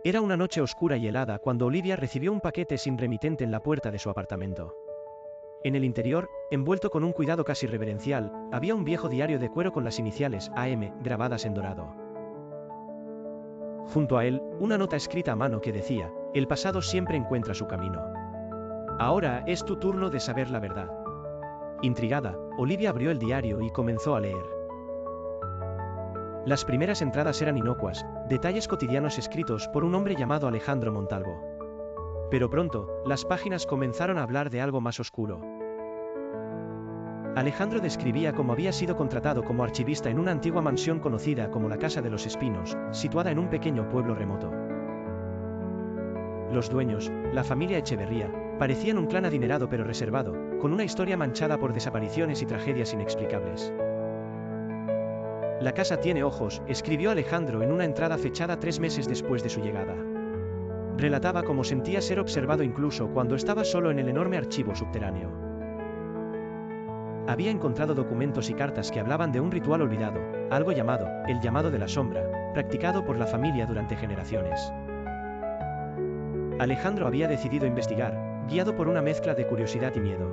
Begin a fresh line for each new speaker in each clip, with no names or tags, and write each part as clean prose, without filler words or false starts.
Era una noche oscura y helada cuando Olivia recibió un paquete sin remitente en la puerta de su apartamento. En el interior, envuelto con un cuidado casi reverencial, había un viejo diario de cuero con las iniciales AM grabadas en dorado. Junto a él, una nota escrita a mano que decía: "El pasado siempre encuentra su camino. Ahora es tu turno de saber la verdad". Intrigada, Olivia abrió el diario y comenzó a leer. Las primeras entradas eran inocuas, detalles cotidianos escritos por un hombre llamado Alejandro Montalvo. Pero pronto, las páginas comenzaron a hablar de algo más oscuro. Alejandro describía cómo había sido contratado como archivista en una antigua mansión conocida como la Casa de los Espinos, situada en un pequeño pueblo remoto. Los dueños, la familia Echeverría, parecían un clan adinerado pero reservado, con una historia manchada por desapariciones y tragedias inexplicables. «La casa tiene ojos», escribió Alejandro en una entrada fechada 3 meses después de su llegada. Relataba cómo sentía ser observado incluso cuando estaba solo en el enorme archivo subterráneo. Había encontrado documentos y cartas que hablaban de un ritual olvidado, algo llamado el llamado de la sombra, practicado por la familia durante generaciones. Alejandro había decidido investigar, guiado por una mezcla de curiosidad y miedo.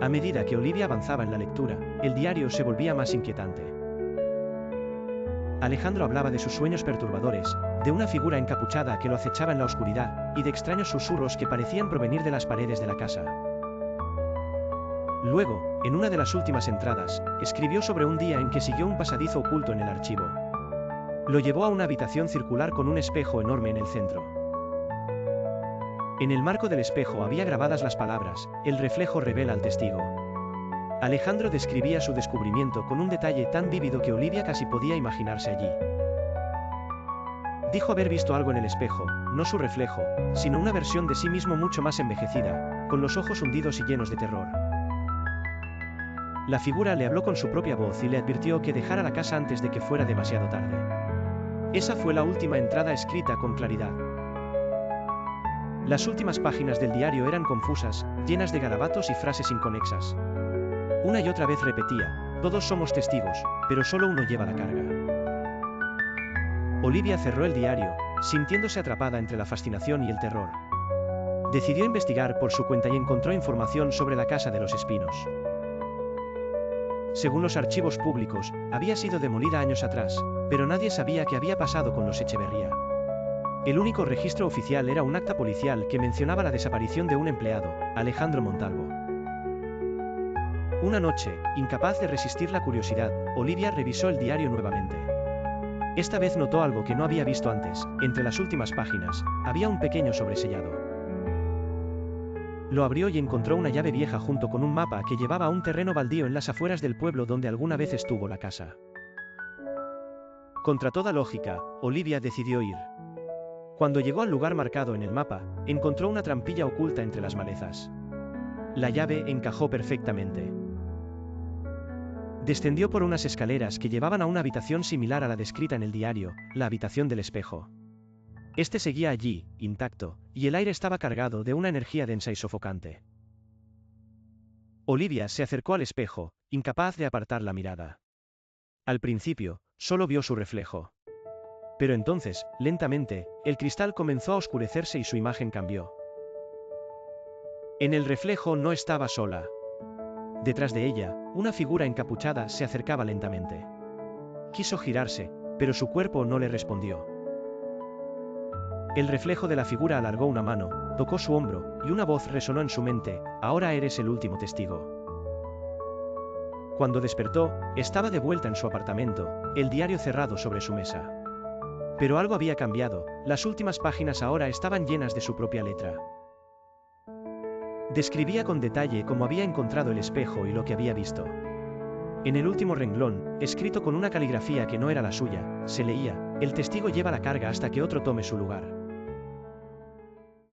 A medida que Olivia avanzaba en la lectura, el diario se volvía más inquietante. Alejandro hablaba de sus sueños perturbadores, de una figura encapuchada que lo acechaba en la oscuridad, y de extraños susurros que parecían provenir de las paredes de la casa. Luego, en una de las últimas entradas, escribió sobre un día en que siguió un pasadizo oculto en el archivo. Lo llevó a una habitación circular con un espejo enorme en el centro. En el marco del espejo había grabadas las palabras: "El reflejo revela al testigo". Alejandro describía su descubrimiento con un detalle tan vívido que Olivia casi podía imaginarse allí. Dijo haber visto algo en el espejo, no su reflejo, sino una versión de sí mismo mucho más envejecida, con los ojos hundidos y llenos de terror. La figura le habló con su propia voz y le advirtió que dejara la casa antes de que fuera demasiado tarde. Esa fue la última entrada escrita con claridad. Las últimas páginas del diario eran confusas, llenas de garabatos y frases inconexas. Una y otra vez repetía: "Todos somos testigos, pero solo uno lleva la carga". Olivia cerró el diario, sintiéndose atrapada entre la fascinación y el terror. Decidió investigar por su cuenta y encontró información sobre la Casa de los Espinos. Según los archivos públicos, había sido demolida años atrás, pero nadie sabía qué había pasado con los Echeverría. El único registro oficial era un acta policial que mencionaba la desaparición de un empleado, Alejandro Montalvo. Una noche, incapaz de resistir la curiosidad, Olivia revisó el diario nuevamente. Esta vez notó algo que no había visto antes: entre las últimas páginas, había un pequeño sobresellado. Lo abrió y encontró una llave vieja junto con un mapa que llevaba a un terreno baldío en las afueras del pueblo donde alguna vez estuvo la casa. Contra toda lógica, Olivia decidió ir. Cuando llegó al lugar marcado en el mapa, encontró una trampilla oculta entre las malezas. La llave encajó perfectamente. Descendió por unas escaleras que llevaban a una habitación similar a la descrita en el diario, la habitación del espejo. Este seguía allí, intacto, y el aire estaba cargado de una energía densa y sofocante. Olivia se acercó al espejo, incapaz de apartar la mirada. Al principio, solo vio su reflejo. Pero entonces, lentamente, el cristal comenzó a oscurecerse y su imagen cambió. En el reflejo no estaba sola. Detrás de ella, una figura encapuchada se acercaba lentamente. Quiso girarse, pero su cuerpo no le respondió. El reflejo de la figura alargó una mano, tocó su hombro, y una voz resonó en su mente: "Ahora eres el último testigo". Cuando despertó, estaba de vuelta en su apartamento, el diario cerrado sobre su mesa. Pero algo había cambiado, las últimas páginas ahora estaban llenas de su propia letra. Describía con detalle cómo había encontrado el espejo y lo que había visto. En el último renglón, escrito con una caligrafía que no era la suya, se leía: "El testigo lleva la carga hasta que otro tome su lugar".